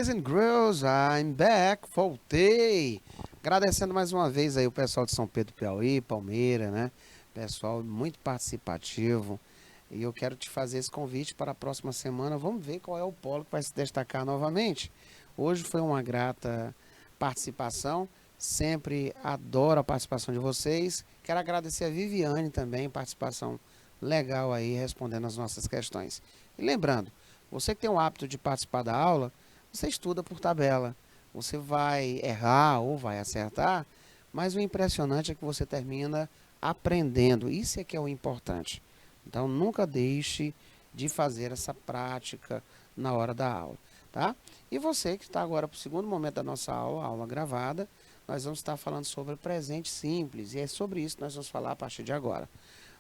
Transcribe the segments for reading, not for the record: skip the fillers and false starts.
Boys and girls, I'm back, voltei. Agradecendo mais uma vez aí o pessoal de São Pedro do Piauí, Palmeira, né? Pessoal muito participativo. E eu quero te fazer esse convite para a próxima semana. Vamos ver qual é o polo que vai se destacar novamente. Hoje foi uma grata participação. Sempre adoro a participação de vocês. Quero agradecer a Viviane também, participação legal aí, respondendo as nossas questões. E lembrando, você que tem o hábito de participar da aula, você estuda por tabela. Você vai errar ou vai acertar, mas o impressionante é que você termina aprendendo. Isso é que é o importante. Então, nunca deixe de fazer essa prática na hora da aula, tá? E você que está agora para o segundo momento da nossa aula, aula gravada, nós vamos estar falando sobre presente simples. E é sobre isso que nós vamos falar a partir de agora.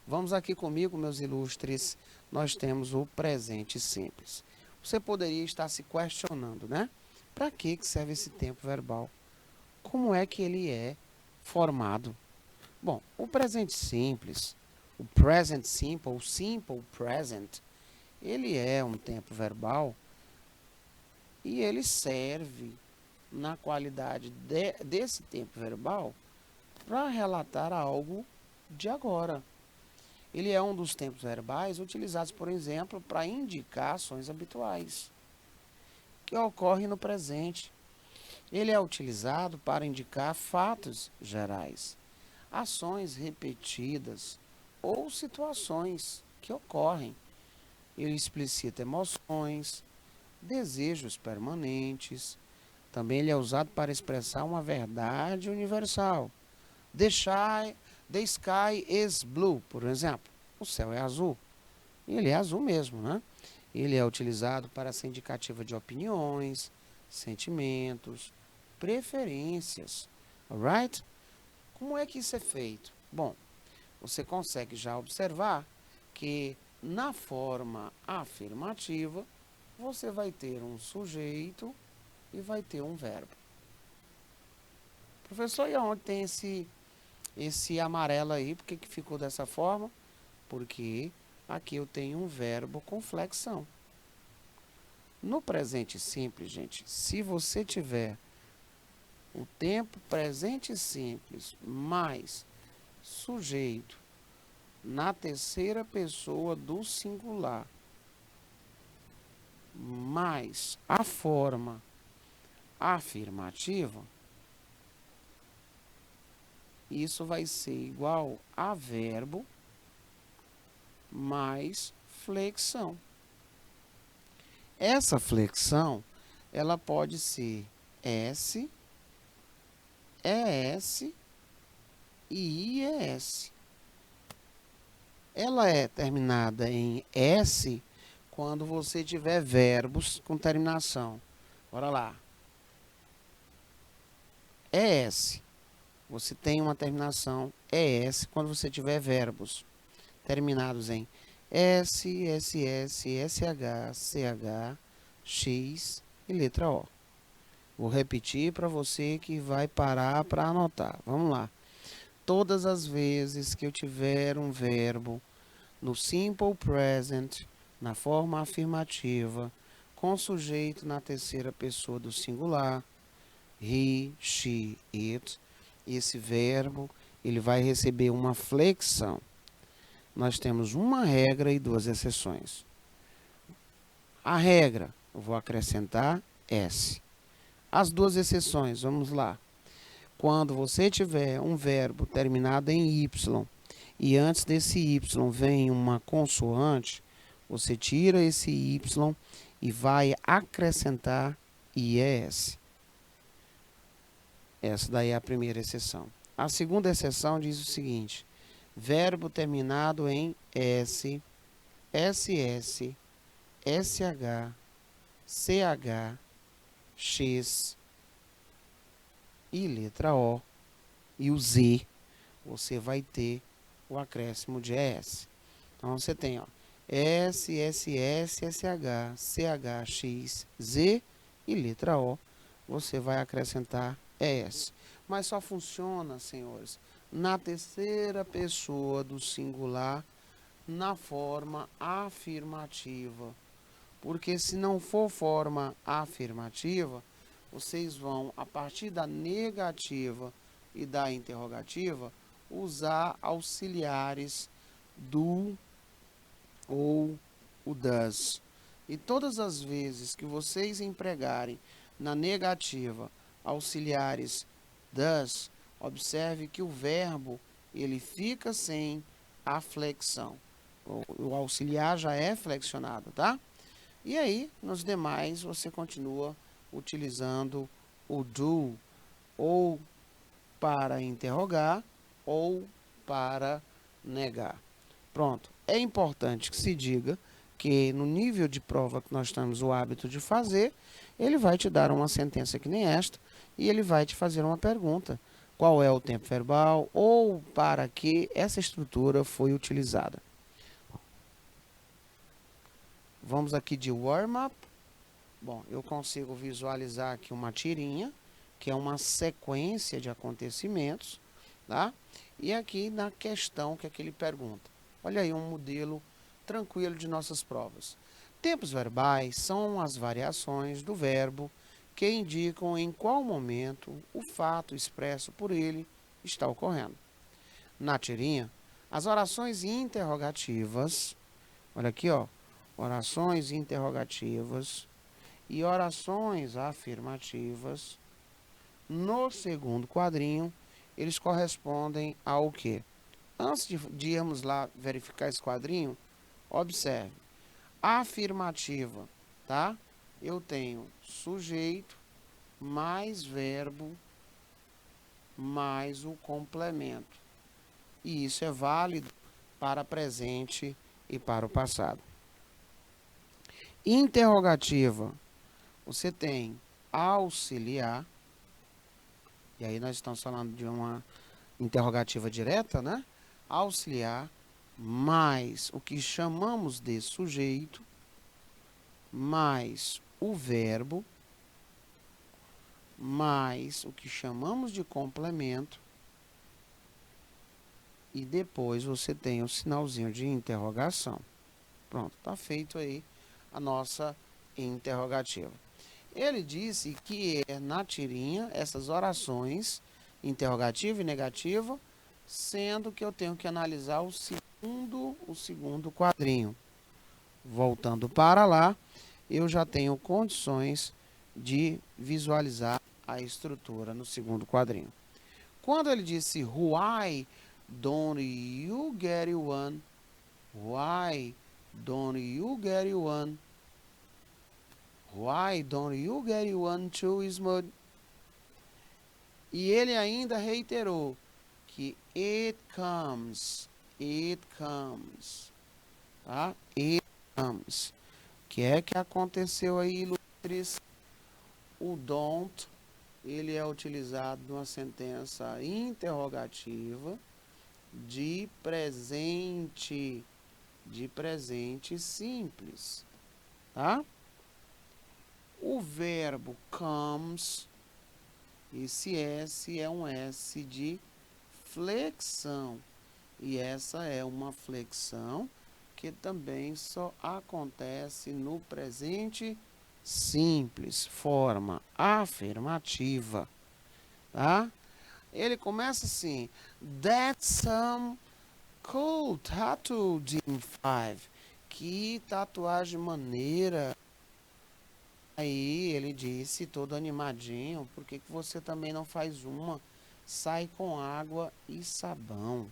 Vamos aqui comigo, meus ilustres, nós temos o presente simples. Você poderia estar se questionando, né? Para que serve esse tempo verbal? Como é que ele é formado? Bom, o presente simples, o present simple, o simple present, ele é um tempo verbal e ele serve na qualidade desse tempo verbal para relatar algo de agora. Ele é um dos tempos verbais utilizados, por exemplo, para indicar ações habituais que ocorrem no presente. Ele é utilizado para indicar fatos gerais, ações repetidas ou situações que ocorrem. Ele explicita emoções, desejos permanentes. Também ele é usado para expressar uma verdade universal. The sky is blue, por exemplo. O céu é azul. E ele é azul mesmo, né? Ele é utilizado para ser indicativa de opiniões, sentimentos, preferências. Alright? Como é que isso é feito? Bom, você consegue já observar que na forma afirmativa você vai ter um sujeito e vai ter um verbo. Professor, e onde tem esse amarelo aí? Por que ficou dessa forma? Porque aqui eu tenho um verbo com flexão. No presente simples, gente, se você tiver o tempo presente simples mais sujeito na terceira pessoa do singular mais a forma afirmativa, isso vai ser igual a verbo mais flexão. Essa flexão, ela pode ser S, ES e IES. Ela é terminada em S quando você tiver verbos com terminação. Bora lá. ES. Você tem uma terminação ES quando você tiver verbos terminados em S, SS, SH, CH, X e letra O. Vou repetir para você que vai parar para anotar. Vamos lá. Todas as vezes que eu tiver um verbo no simple present, na forma afirmativa, com sujeito na terceira pessoa do singular, he, she, it, esse verbo ele vai receber uma flexão. Nós temos uma regra e duas exceções. A regra, eu vou acrescentar S. As duas exceções, vamos lá. Quando você tiver um verbo terminado em Y e antes desse Y vem uma consoante, você tira esse Y e vai acrescentar IES. Essa daí é a primeira exceção. A segunda exceção diz o seguinte: verbo terminado em S, SS, SH, CH, X e letra O e o Z, você vai ter o acréscimo de ES. Então você tem ó, S, SS, SH, CH, X, Z e letra O, você vai acrescentar ES. Mas só funciona, senhores, na terceira pessoa do singular, na forma afirmativa. Porque se não for forma afirmativa, vocês vão, a partir da negativa e da interrogativa, usar auxiliares do ou o das. E todas as vezes que vocês empregarem na negativa auxiliares das, observe que o verbo ele fica sem a flexão. O auxiliar já é flexionado, tá? E aí, nos demais, você continua utilizando o do ou para interrogar ou para negar. Pronto. É importante que se diga que no nível de prova que nós temos o hábito de fazer, ele vai te dar uma sentença que nem esta e ele vai te fazer uma pergunta. Qual é o tempo verbal ou para que essa estrutura foi utilizada? Vamos aqui de warm-up. Bom, eu consigo visualizar aqui uma tirinha, que é uma sequência de acontecimentos, tá? E aqui na questão que ele pergunta. Olha aí um modelo tranquilo de nossas provas. Tempos verbais são as variações do verbo que indicam em qual momento o fato expresso por ele está ocorrendo. Na tirinha, as orações interrogativas, olha aqui, ó, orações interrogativas e orações afirmativas, no segundo quadrinho, eles correspondem ao quê? Antes de irmos lá verificar esse quadrinho, observe. Afirmativa, tá? Eu tenho sujeito mais verbo mais o complemento. E isso é válido para presente e para o passado. Interrogativa, você tem auxiliar, e aí nós estamos falando de uma interrogativa direta, né? Auxiliar mais o que chamamos de sujeito, mais o verbo, mais o que chamamos de complemento, e depois você tem o sinalzinho de interrogação. Pronto, está feito aí a nossa interrogativa. Ele disse que na tirinha essas orações, interrogativa e negativa, sendo que eu tenho que analisar o segundo quadrinho. Voltando para lá, eu já tenho condições de visualizar a estrutura no segundo quadrinho. Quando ele disse why don't you get one? Why don't you get one? Why don't you get one too, Smud? E ele ainda reiterou que it comes, tá? It comes. O que é que aconteceu aí, ilustres? O don't, ele é utilizado numa sentença interrogativa de presente simples, tá? O verbo comes, esse S é um S de flexão. E essa é uma flexão que também só acontece no presente simples, forma afirmativa, tá? Ele começa assim: That's some cool tattoo, Jim 5. Que tatuagem maneira. Aí ele disse, todo animadinho, por que você também não faz uma? Sai com água e sabão.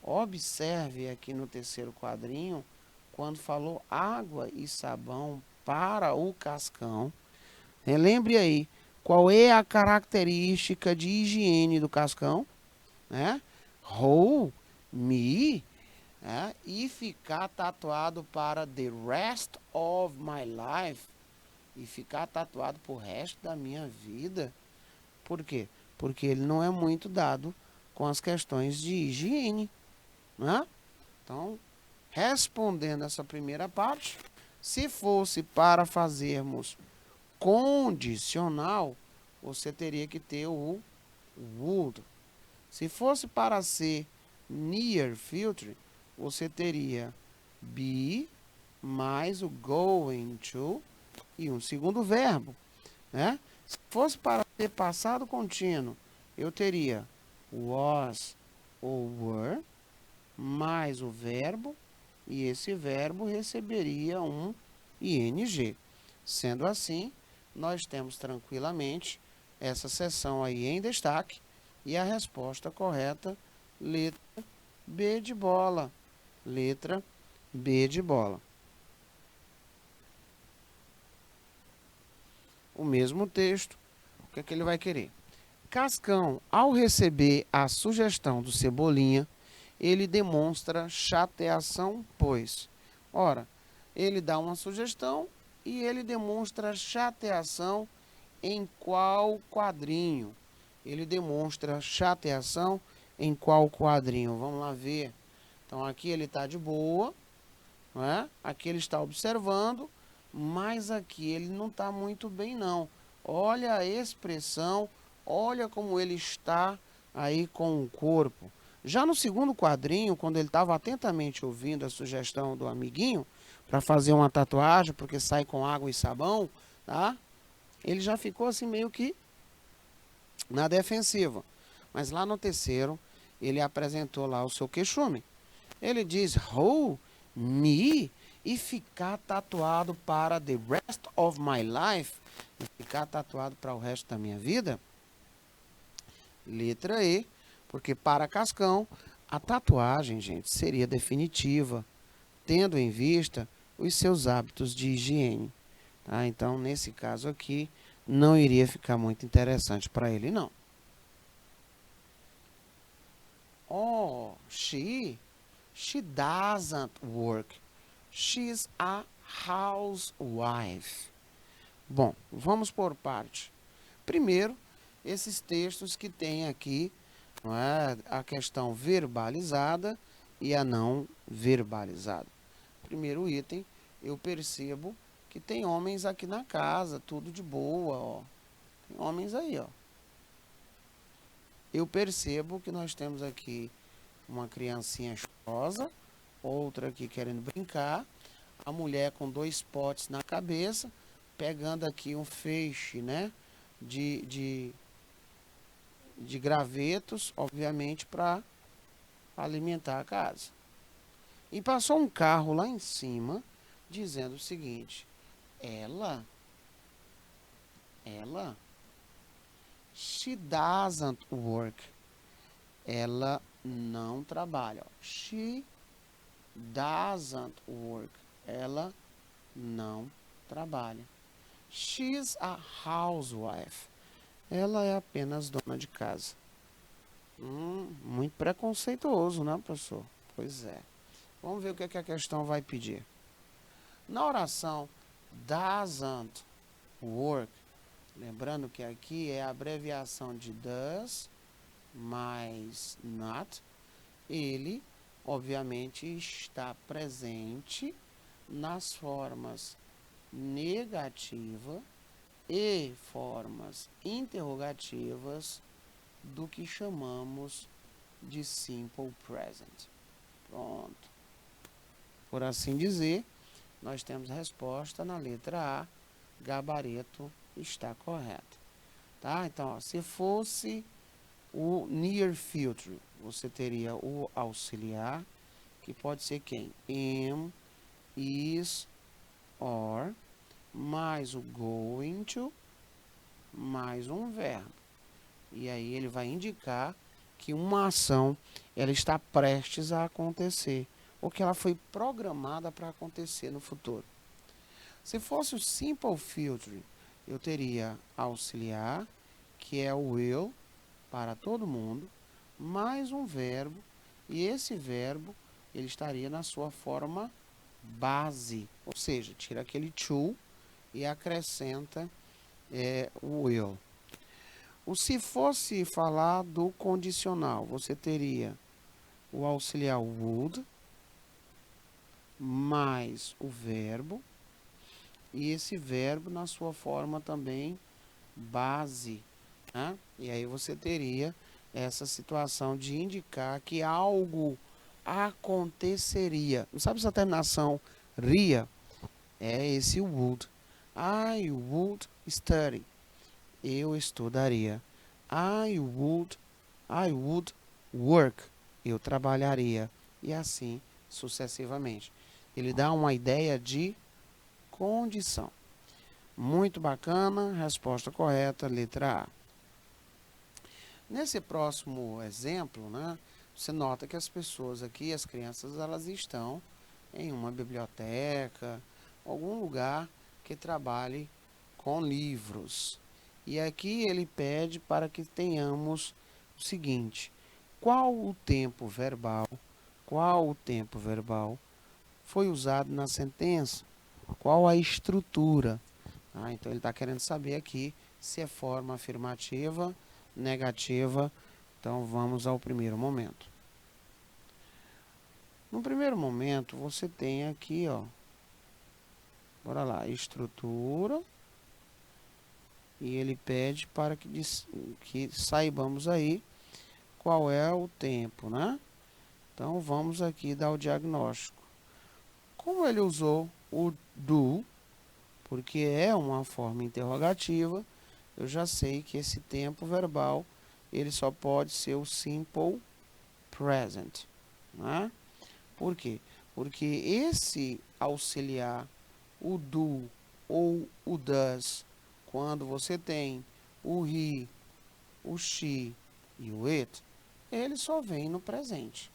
Observe aqui no terceiro quadrinho, quando falou água e sabão para o Cascão. Relembre aí, qual é a característica de higiene do Cascão? Né? Roll, me, né? E ficar tatuado para the rest of my life. E ficar tatuado pro resto da minha vida. Por quê? Porque ele não é muito dado com as questões de higiene, né? Então, respondendo essa primeira parte, se fosse para fazermos condicional, você teria que ter o would. Se fosse para ser near future, você teria be, mais o going to e um segundo verbo, né? Se fosse para ter passado contínuo, eu teria was ou were mais o verbo e esse verbo receberia um ing. Sendo assim, nós temos tranquilamente essa seção aí em destaque e a resposta correta, letra B de bola. Letra B de bola. O mesmo texto, o que é que ele vai querer? Cascão, ao receber a sugestão do Cebolinha, ele demonstra chateação, pois. Ora, ele dá uma sugestão e ele demonstra chateação em qual quadrinho? Ele demonstra chateação em qual quadrinho? Vamos lá ver. Então, aqui ele está de boa, não é? Aqui ele está observando, mas aqui ele não está muito bem, não. Olha a expressão, olha como ele está aí com o corpo. Já no segundo quadrinho, quando ele estava atentamente ouvindo a sugestão do amiguinho para fazer uma tatuagem, porque sai com água e sabão, tá? Ele já ficou assim meio que na defensiva. Mas lá no terceiro, ele apresentou lá o seu queixume. Ele diz, oh, me, e ficar tatuado para the rest of my life, e ficar tatuado para o resto da minha vida? Letra E, porque para Cascão, a tatuagem, gente, seria definitiva, tendo em vista os seus hábitos de higiene. Tá? Então, nesse caso aqui, não iria ficar muito interessante para ele, não. Oh, she doesn't work. She's a housewife. Bom, vamos por parte. Primeiro, esses textos que tem aqui, não é, a questão verbalizada e a não verbalizada. Primeiro item, eu percebo que tem homens aqui na casa, tudo de boa, ó. Tem homens aí, ó. Eu percebo que nós temos aqui uma criancinha chorosa, outra aqui querendo brincar, a mulher com 2 potes na cabeça, pegando aqui um feixe, né, de gravetos, obviamente, para alimentar a casa. E passou um carro lá em cima, dizendo o seguinte, ela, she doesn't work. Ela não trabalha. She doesn't work. Ela não trabalha. She's a housewife. Ela é apenas dona de casa. Muito preconceituoso, né, professor? Pois é. Vamos ver o que, é que a questão vai pedir. Na oração doesn't work, lembrando que aqui é a abreviação de does mais not, ele, obviamente, está presente nas formas negativa e formas interrogativas do que chamamos de simple present. Pronto. Por assim dizer, nós temos resposta na letra A, gabarito está correto. Tá? Então, ó, se fosse o near future, você teria o auxiliar, que pode ser quem? Am, is, or, mais o going to, mais um verbo. E aí ele vai indicar que uma ação ela está prestes a acontecer, ou que ela foi programada para acontecer no futuro. Se fosse o simple future, eu teria auxiliar, que é o will, para todo mundo, mais um verbo, e esse verbo ele estaria na sua forma base, ou seja, tira aquele to e acrescenta o will. O se fosse falar do condicional, você teria o auxiliar would, mais o verbo, e esse verbo na sua forma também base, né? E aí você teria essa situação de indicar que algo aconteceria. Não sabe essa terminação ria? é esse would. I would study. Eu estudaria. I would work. Eu trabalharia. E assim sucessivamente. Ele dá uma ideia de condição. Muito bacana. Resposta correta, letra A. Nesse próximo exemplo, né, você nota que as pessoas aqui, as crianças, elas estão em uma biblioteca, algum lugar que trabalhe com livros. E aqui ele pede para que tenhamos o seguinte: qual o tempo verbal foi usado na sentença? Qual a estrutura? Então ele está querendo saber aqui se é forma afirmativa, negativa. Então vamos ao primeiro momento. No primeiro momento você tem aqui, ó, bora lá, estrutura, e ele pede para que saibamos aí qual é o tempo, né? Então vamos aqui dar o diagnóstico. Como ele usou o do, porque é uma forma interrogativa, eu já sei que esse tempo verbal ele só pode ser o simple present, né? Por quê? Porque esse auxiliar, o do ou o does, quando você tem o he, o she e o it, ele só vem no presente.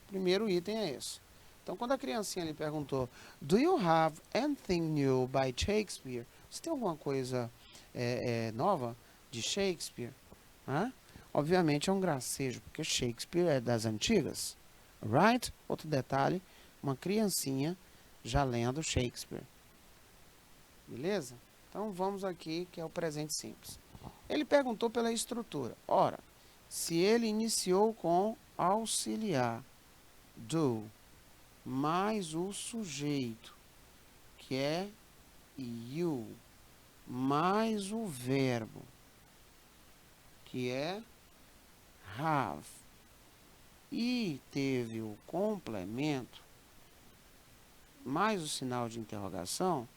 O primeiro item é esse. Então, quando a criancinha lhe perguntou, do you have anything new by Shakespeare? Você tem alguma coisa nova de Shakespeare? Obviamente é um gracejo, porque Shakespeare é das antigas. Right? Outro detalhe, uma criancinha já lendo Shakespeare. Beleza? Então vamos aqui, que é o presente simples. Ele perguntou pela estrutura. Ora, se ele iniciou com auxiliar, do, mais o sujeito, que é you, mais o verbo, que é have, e teve o complemento, mais o sinal de interrogação,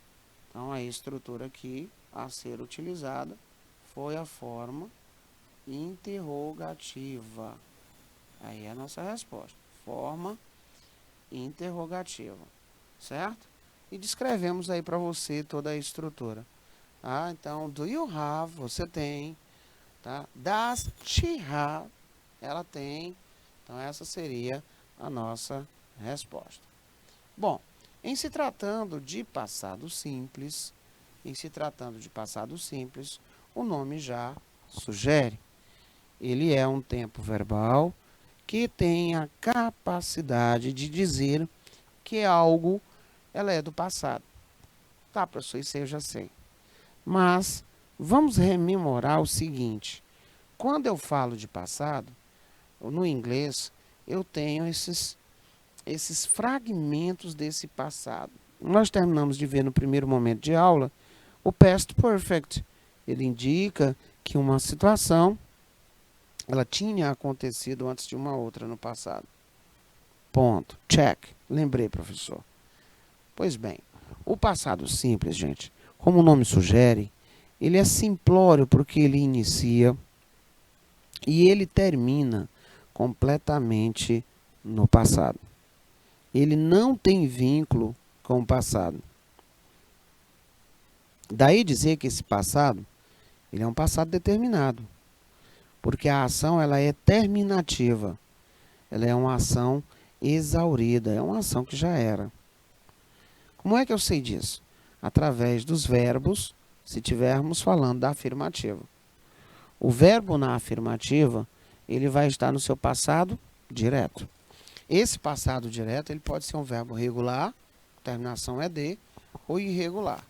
então a estrutura aqui a ser utilizada foi a forma interrogativa. Aí é a nossa resposta. Forma interrogativa. Certo? E descrevemos aí para você toda a estrutura. Então, do you have, você tem. Tá? Does she have, ela tem. Então, essa seria a nossa resposta. Bom, em se tratando de passado simples, o nome já sugere. Ele é um tempo verbal que tem a capacidade de dizer que algo ela é do passado. Tá, professor, isso aí eu já sei. Mas vamos rememorar o seguinte. Quando eu falo de passado, no inglês, eu tenho esses fragmentos desse passado. Nós terminamos de ver no primeiro momento de aula o past perfect. Ele indica que uma situação ela tinha acontecido antes de uma outra no passado. Ponto. Check. Lembrei, professor. Pois bem, o passado simples, gente, como o nome sugere, ele é simplório porque ele inicia e ele termina completamente no passado. Ele não tem vínculo com o passado. Daí dizer que esse passado, ele é um passado determinado, porque a ação ela é terminativa, ela é uma ação exaurida, é uma ação que já era. Como é que eu sei disso? Através dos verbos, se estivermos falando da afirmativa. O verbo na afirmativa, ele vai estar no seu passado direto. Esse passado direto, ele pode ser um verbo regular, terminação é de, ou irregular.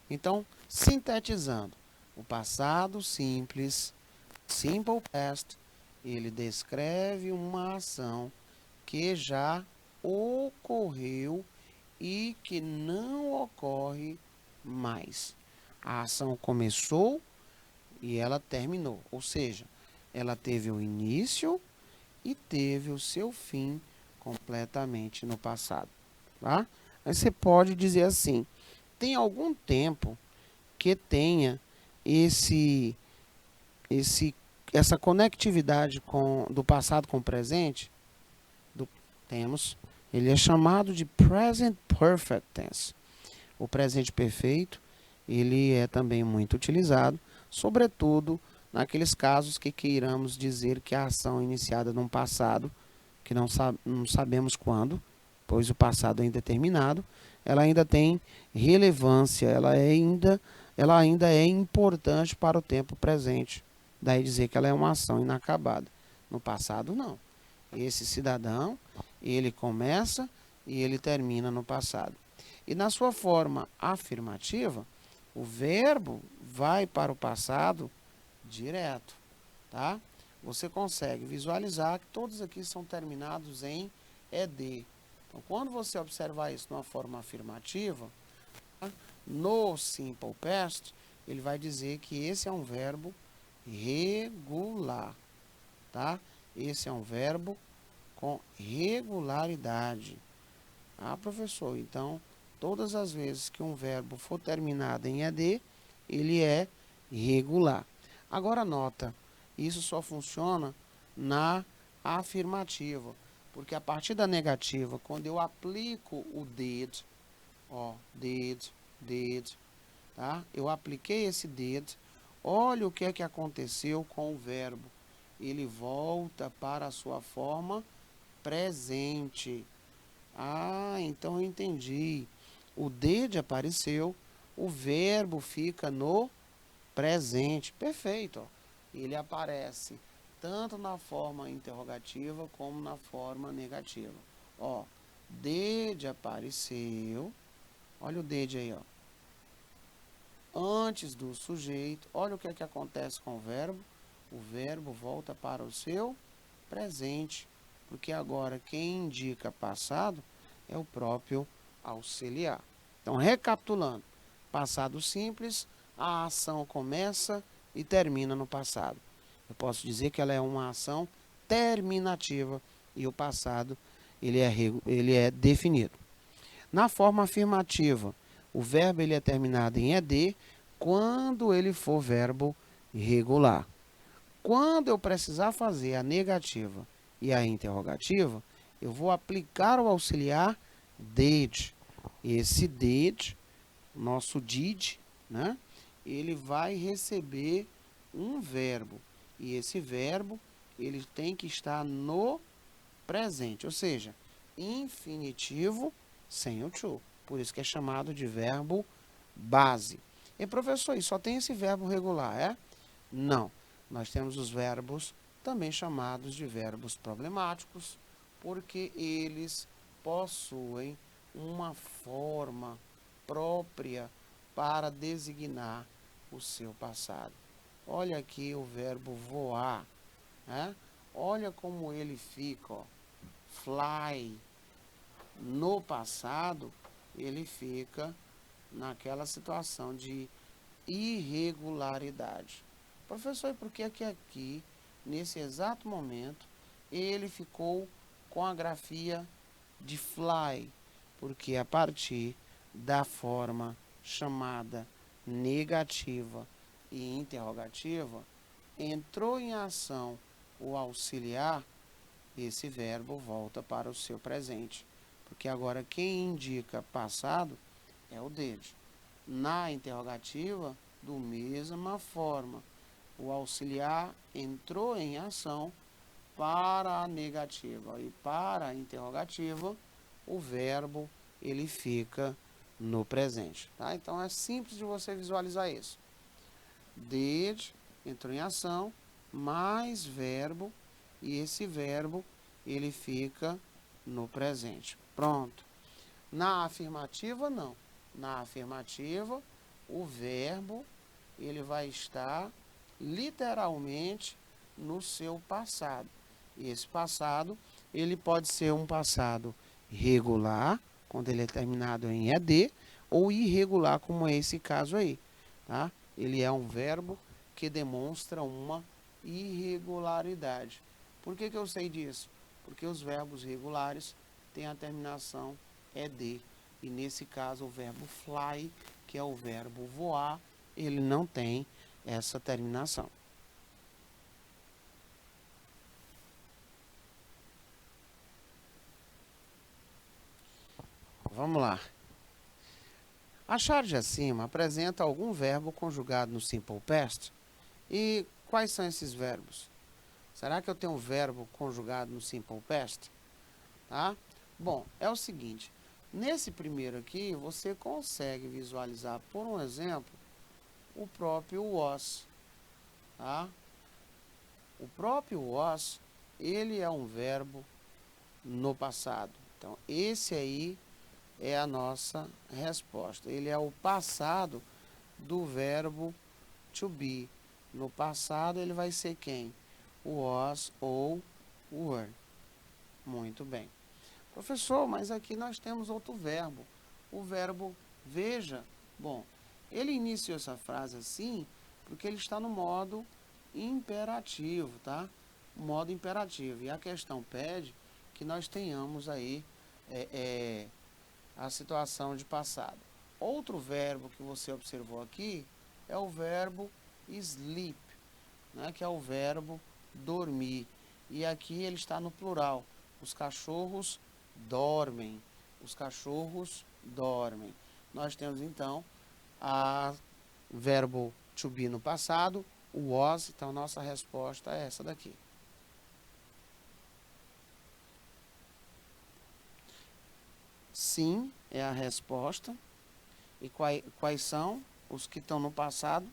Então, sintetizando, o passado simples, simple past, ele descreve uma ação que já ocorreu e que não ocorre mais. A ação começou e ela terminou, ou seja, ela teve o início e teve o seu fim completamente no passado. tá? Aí você pode dizer assim: tem algum tempo que tenha esse, esse, essa conectividade do passado com o presente? Do, temos. Ele é chamado de present perfect tense. O presente perfeito, ele é também muito utilizado, sobretudo naqueles casos que queiramos dizer que a ação iniciada num passado, que não sabemos quando, pois o passado é indeterminado, ela ainda tem relevância, ela ainda é importante para o tempo presente. Daí dizer que ela é uma ação inacabada. No passado, não. Esse cidadão, ele começa e ele termina no passado. E na sua forma afirmativa, o verbo vai para o passado direto, tá? Você consegue visualizar que todos aqui são terminados em ed. Então, quando você observar isso numa forma afirmativa, tá? No simple past, ele vai dizer que esse é um verbo regular, tá? Esse é um verbo com regularidade. Ah, professor, então todas as vezes que um verbo for terminado em ed, ele é regular. Agora nota, isso só funciona na afirmativa, porque a partir da negativa, quando eu aplico o did, ó, did, tá? Eu apliquei esse did, olha o que é que aconteceu com o verbo. Ele volta para a sua forma presente. Ah, então eu entendi. O did apareceu, o verbo fica no presente. Perfeito. Ó. Ele aparece tanto na forma interrogativa como na forma negativa. Ó, did apareceu. Olha o did aí, ó. Antes do sujeito. Olha o que é que acontece com o verbo. O verbo volta para o seu presente, porque agora quem indica passado é o próprio auxiliar. Então, recapitulando, passado simples, a ação começa e termina no passado. Eu posso dizer que ela é uma ação terminativa e o passado ele é definido. Na forma afirmativa, o verbo ele é terminado em ed quando ele for verbo regular. Quando eu precisar fazer a negativa e a interrogativa, eu vou aplicar o auxiliar did. Esse did, nosso did, né? Ele vai receber um verbo. E esse verbo, ele tem que estar no presente, ou seja, infinitivo sem o to. Por isso que é chamado de verbo base. E professor, e só tem esse verbo regular, é? Não. Nós temos os verbos também chamados de verbos problemáticos, porque eles possuem uma forma própria para designar o seu passado. Olha aqui o verbo voar, né? Olha como ele fica, ó. Fly. No passado, ele fica naquela situação de irregularidade. Professor, e por que aqui, nesse exato momento, ele ficou com a grafia de fly? Porque a partir da forma chamada negativa e interrogativa, entrou em ação o auxiliar, esse verbo volta para o seu presente. Porque agora quem indica passado é o did. Na interrogativa, do mesma forma, o auxiliar entrou em ação para a negativa e para a interrogativa, o verbo ele fica no presente, tá? Então é simples de você visualizar isso. Did entrou em ação mais verbo e esse verbo ele fica no presente. Pronto. Na afirmativa não. Na afirmativa, o verbo ele vai estar literalmente no seu passado. E esse passado, ele pode ser um passado regular, quando ele é terminado em ed, ou irregular, como é esse caso aí. Tá? Ele é um verbo que demonstra uma irregularidade. Por que eu sei disso? Porque os verbos regulares têm a terminação ED. E nesse caso o verbo fly, que é o verbo voar, ele não tem essa terminação. Vamos lá. A charge acima apresenta algum verbo conjugado no simple past. E quais são esses verbos? Será que eu tenho um verbo conjugado no simple past? Tá? Bom, é o seguinte. Nesse primeiro aqui, você consegue visualizar, por um exemplo, o próprio was. Tá? O próprio was, ele é um verbo no passado. Então, esse aí é a nossa resposta. Ele é o passado do verbo to be. No passado, ele vai ser quem? O was ou o were. Muito bem. Professor, mas aqui nós temos outro verbo. O verbo veja. Bom, ele iniciou essa frase assim porque ele está no modo imperativo, tá? Modo imperativo. E a questão pede que nós tenhamos aí a situação de passado. Outro verbo que você observou aqui é o verbo sleep, né, que é o verbo dormir. E aqui ele está no plural. Os cachorros dormem. Os cachorros dormem. Nós temos então a verbo to be no passado, o was, então nossa resposta é essa daqui. Sim é a resposta. E quais são os que estão no passado?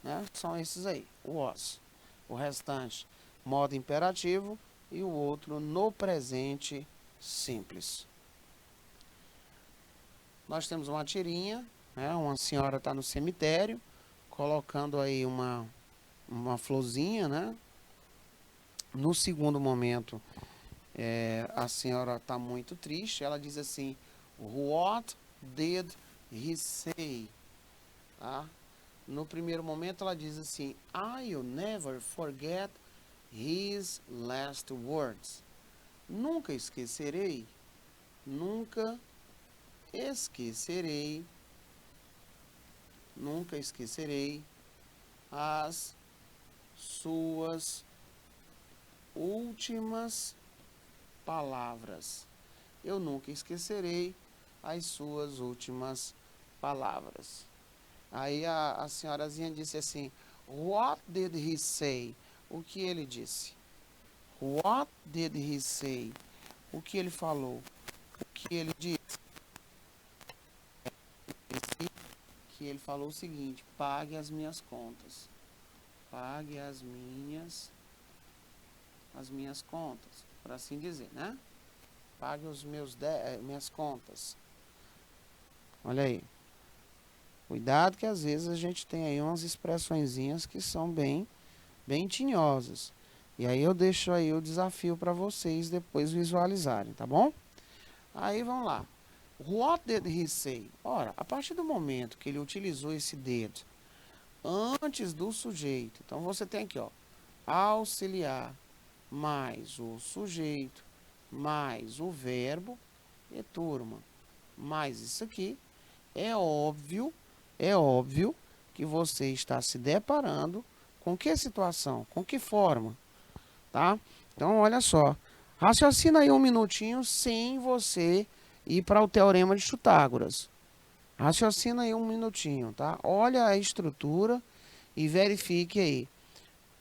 Né? São esses aí, o was. O restante, modo imperativo, e o outro no presente simples. Nós temos uma tirinha, né? Uma senhora está no cemitério, colocando aí uma florzinha, né? No segundo momento, a senhora está muito triste, ela diz assim, what did he say? Tá? No primeiro momento ela diz assim, I'll never forget his last words. Nunca esquecerei, nunca esquecerei, nunca esquecerei as suas últimas palavras. Eu nunca esquecerei as suas últimas palavras. Aí a senhorazinha disse assim, what did he say? O que ele disse? What did he say? O que ele falou? O que ele disse? Que ele falou o seguinte, pague as minhas contas. Pague as minhas contas, por assim dizer, né? Pague os minhas contas. Olha aí. Cuidado que às vezes a gente tem aí umas expressõezinhas que são bem tinhosas. E aí eu deixo aí o desafio para vocês depois visualizarem, tá bom? Aí vamos lá. What did he say? Ora, a partir do momento que ele utilizou esse did antes do sujeito, então você tem aqui, ó, auxiliar mais o sujeito mais o verbo e turma mais isso aqui, é óbvio que você está se deparando com que situação, com que forma, tá? Então, olha só, raciocina aí um minutinho sem você ir para o Teorema de Pitágoras. Raciocina aí um minutinho, tá? Olha a estrutura e verifique aí.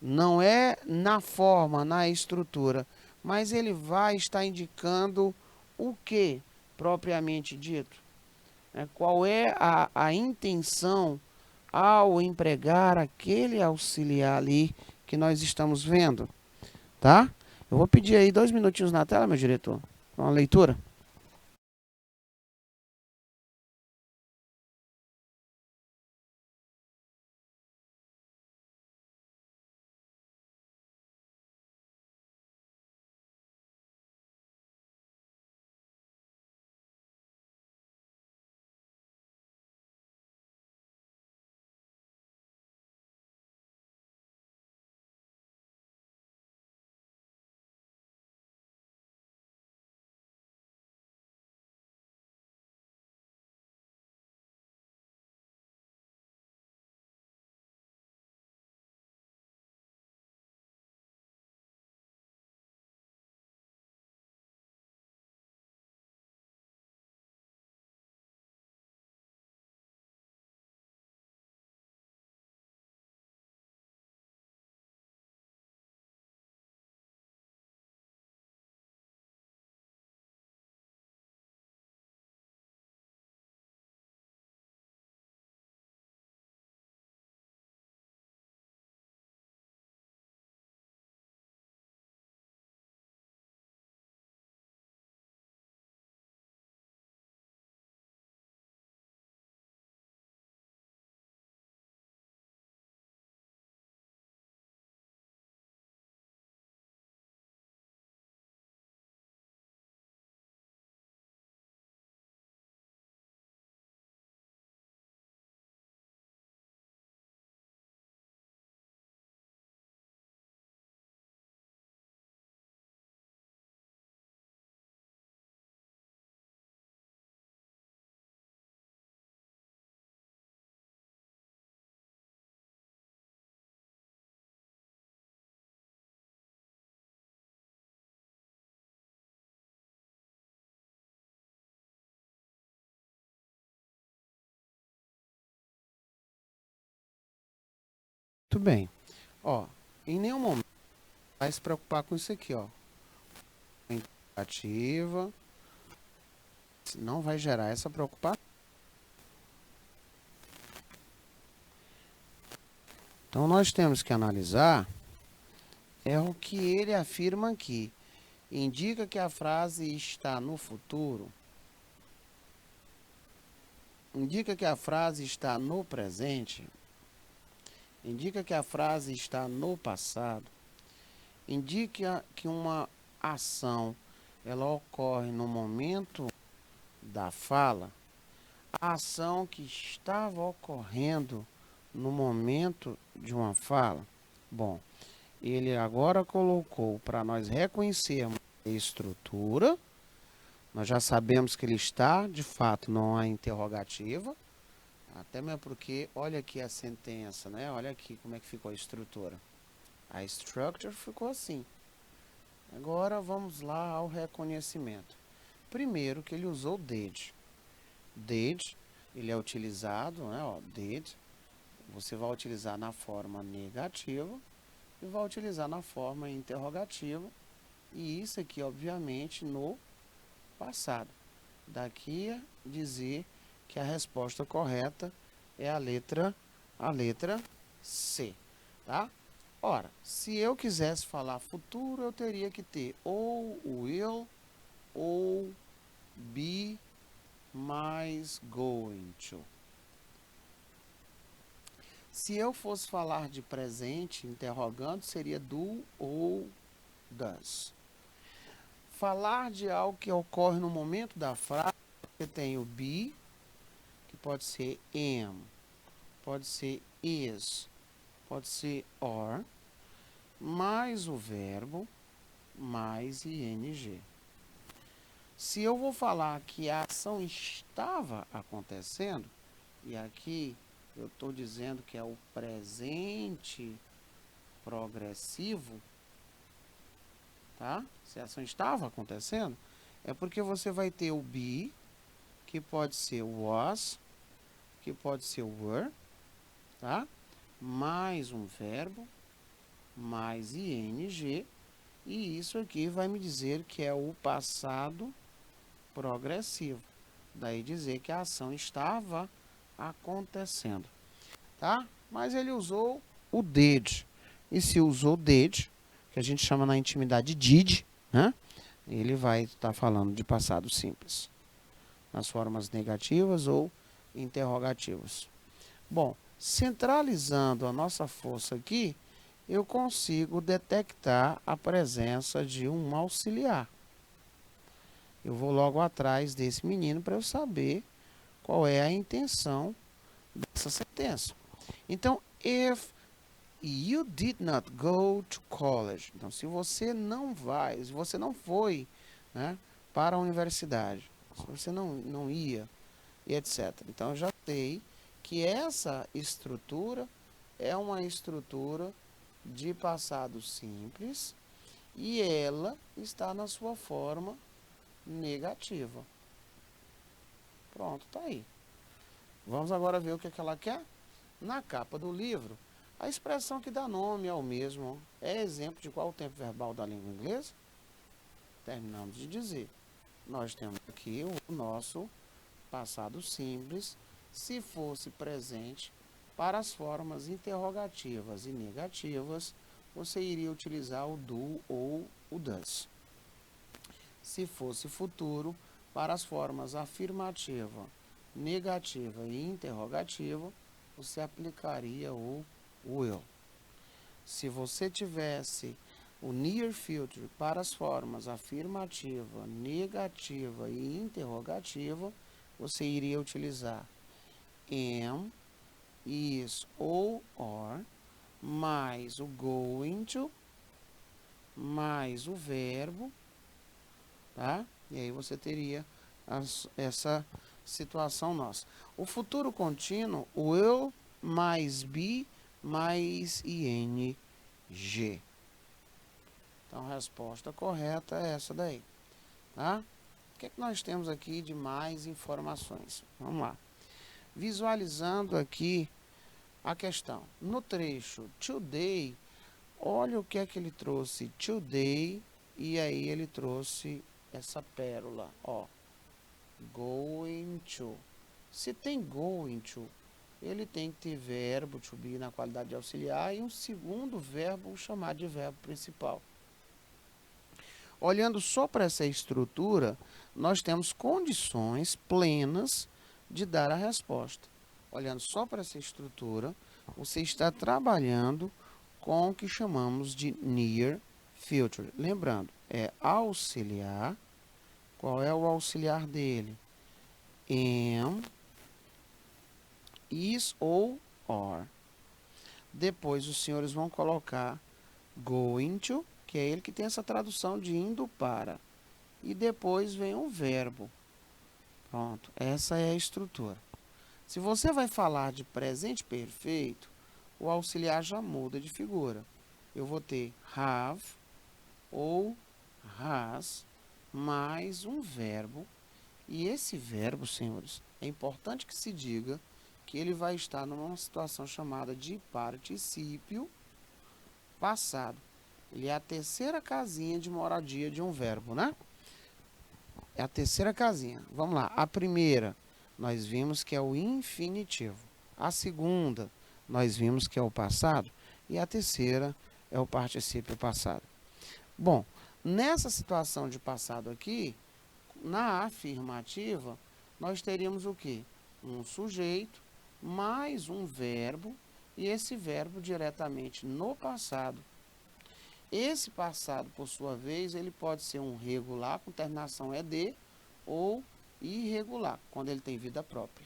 Não é na forma, na estrutura, mas ele vai estar indicando o que, propriamente dito. Qual é a intenção ao empregar aquele auxiliar ali que nós estamos vendo, tá? Eu vou pedir aí 2 minutinhos na tela, meu diretor, para uma leitura. Muito bem. Ó, em nenhum momento vai se preocupar com isso aqui, ó. Ativa. Não vai gerar essa preocupação. Então, nós temos que analisar o que ele afirma aqui. Indica que a frase está no futuro. Indica que a frase está no presente. Indica que a frase está no passado. Indica que uma ação ela ocorre no momento da fala. A ação que estava ocorrendo no momento de uma fala. Bom, ele agora colocou para nós reconhecermos a estrutura. Nós já sabemos que ele está, de fato, numa interrogativa. Até mesmo porque, olha aqui a sentença, né? Olha aqui como é que ficou a estrutura. A structure ficou assim. Agora vamos lá ao reconhecimento. Primeiro que ele usou did. Did, ele é utilizado, né? Ó, did. Você vai utilizar na forma negativa e vai utilizar na forma interrogativa. E isso aqui, obviamente, no passado. Daqui a dizer que a resposta correta é a letra C, tá? Ora, se eu quisesse falar futuro, eu teria que ter ou will ou be mais going to. Se eu fosse falar de presente, interrogando, seria do ou does. Falar de algo que ocorre no momento da frase, você tem o be, que pode ser am, pode ser is, pode ser are, mais o verbo, mais ing. Se eu vou falar que a ação estava acontecendo, e aqui eu estou dizendo que é o presente progressivo, tá? Se a ação estava acontecendo, é porque você vai ter o be, que pode ser was, que pode ser were, tá? Mais um verbo, mais ing, e isso aqui vai me dizer que é o passado progressivo. Daí dizer que a ação estava acontecendo, tá? Mas ele usou o did. E se usou did, que a gente chama na intimidade did, né? Ele vai estar falando de passado simples, nas formas negativas ou interrogativas. Bom, centralizando a nossa força aqui, eu consigo detectar a presença de um auxiliar. Eu vou logo atrás desse menino para eu saber qual é a intenção dessa sentença. Então, if you did not go to college. Então, se você não vai, se você não foi, né, para a universidade, se você não ia, e etc. Então, eu já sei que essa estrutura é uma estrutura de passado simples e ela está na sua forma negativa. Pronto, tá aí. Vamos agora ver o que é que ela quer? Na capa do livro, a expressão que dá nome ao mesmo é exemplo de qual tempo verbal da língua inglesa? Terminamos de dizer. Nós temos aqui o nosso passado simples, se fosse presente, para as formas interrogativas e negativas, você iria utilizar o do ou o does. Se fosse futuro, para as formas afirmativa, negativa e interrogativa, você aplicaria o will. Se você tivesse o near future para as formas afirmativa, negativa e interrogativa, você iria utilizar am, is ou are, mais o going to, mais o verbo, tá? E aí você teria essa situação nossa. O futuro contínuo, will mais be mais ing. Então a resposta correta é essa daí, tá? O que é que nós temos aqui de mais informações? Vamos lá. Visualizando aqui a questão. No trecho today, olha o que é que ele trouxe. Today, e aí ele trouxe essa pérola, ó. Going to. Se tem going to, ele tem que ter verbo to be na qualidade de auxiliar e um segundo verbo chamado de verbo principal. Olhando só para essa estrutura, nós temos condições plenas de dar a resposta. Olhando só para essa estrutura, você está trabalhando com o que chamamos de near future. Lembrando, é auxiliar. Qual é o auxiliar dele? Am, is ou are. Depois os senhores vão colocar going to, que é ele que tem essa tradução de indo para. E depois vem um verbo. Pronto, essa é a estrutura. Se você vai falar de presente perfeito, o auxiliar já muda de figura. Eu vou ter have ou has mais um verbo. E esse verbo, senhores, é importante que se diga que ele vai estar numa situação chamada de particípio passado. Ele é a terceira casinha de moradia de um verbo, né? É a terceira casinha. Vamos lá. A primeira, nós vimos que é o infinitivo. A segunda, nós vimos que é o passado. E a terceira é o particípio passado. Bom, nessa situação de passado aqui, na afirmativa, nós teríamos o quê? Um sujeito mais um verbo e esse verbo diretamente no passado. Esse passado, por sua vez, ele pode ser um regular com terminação ed ou irregular, quando ele tem vida própria.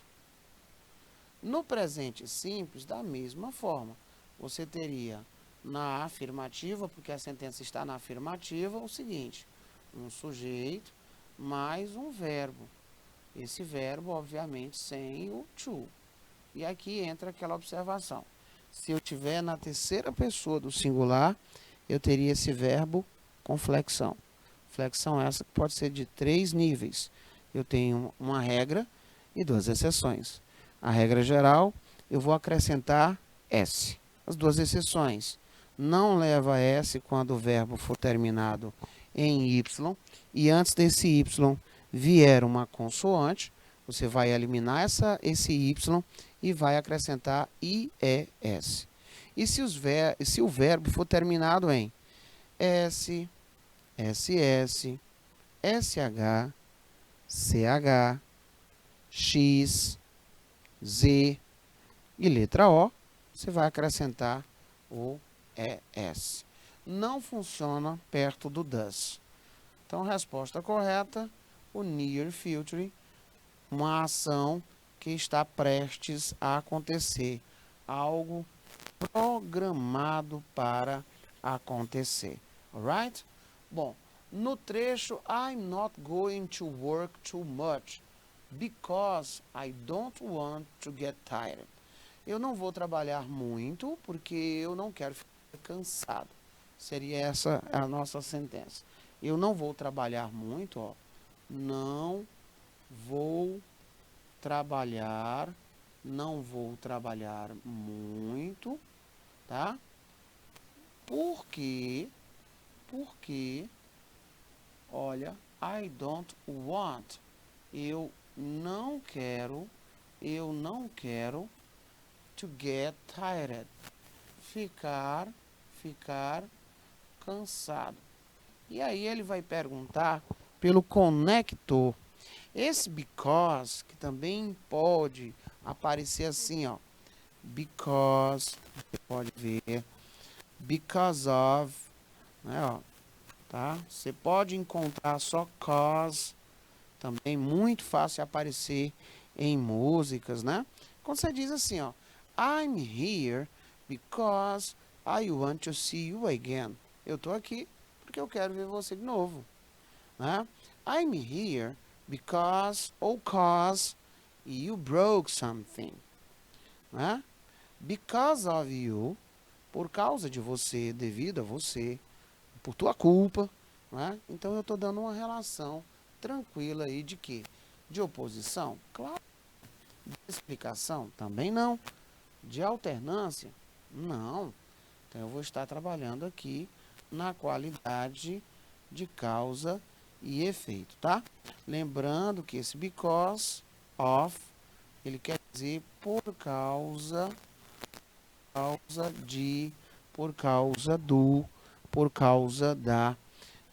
No presente simples, da mesma forma, você teria na afirmativa, porque a sentença está na afirmativa, o seguinte: um sujeito mais um verbo. Esse verbo, obviamente, sem o to. E aqui entra aquela observação. Se eu tiver na terceira pessoa do singular, eu teria esse verbo com flexão. Flexão essa que pode ser de 3 níveis. Eu tenho uma regra e 2 exceções. A regra geral, eu vou acrescentar S. As 2 exceções. Não leva S quando o verbo for terminado em Y. E antes desse Y vier uma consoante, você vai eliminar esse Y e vai acrescentar IES. E se o verbo for terminado em S, SS, SH, CH, X, Z e letra O, você vai acrescentar o ES. Não funciona perto do does. Então, resposta correta, o near future, uma ação que está prestes a acontecer, algo programado para acontecer. Alright? Bom, no trecho I'm not going to work too much because I don't want to get tired. Eu não vou trabalhar muito porque eu não quero ficar cansado. Seria essa a nossa sentença. Eu não vou trabalhar muito, ó. Não vou trabalhar, não vou trabalhar muito, tá? Porque, olha, I don't want, eu não quero to get tired, ficar cansado. E aí ele vai perguntar pelo conector. Esse because, que também pode aparecer assim, ó. Because, você pode ver. Because of, né, ó. Tá? Você pode encontrar só cause, também muito fácil aparecer em músicas, né? Quando você diz assim, ó. I'm here because I want to see you again. Eu tô aqui porque eu quero ver você de novo, né? I'm here because ou cause you broke something, né? Because of you, por causa de você, devido a você, por tua culpa, né? Então eu estou dando uma relação tranquila aí de quê? De oposição? Claro. De explicação? Também não. de alternância? Não. Então eu vou estar trabalhando aqui na qualidade de causa e efeito, tá? Lembrando que esse because of, ele quer dizer por causa de, por causa do, por causa da,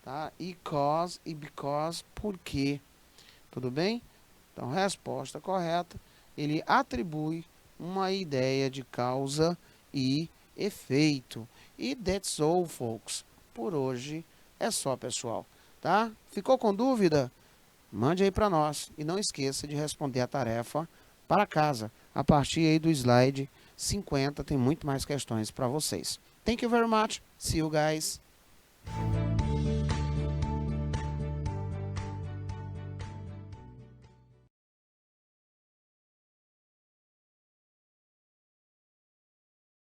tá? E cause e because, por quê? Tudo bem? Então, resposta correta, ele atribui uma ideia de causa e efeito. E that's all, folks. Por hoje é só, pessoal, tá? Ficou com dúvida? Mande aí para nós e não esqueça de responder a tarefa para casa. A partir aí do slide 50 tem muito mais questões para vocês. Thank you very much. See you guys.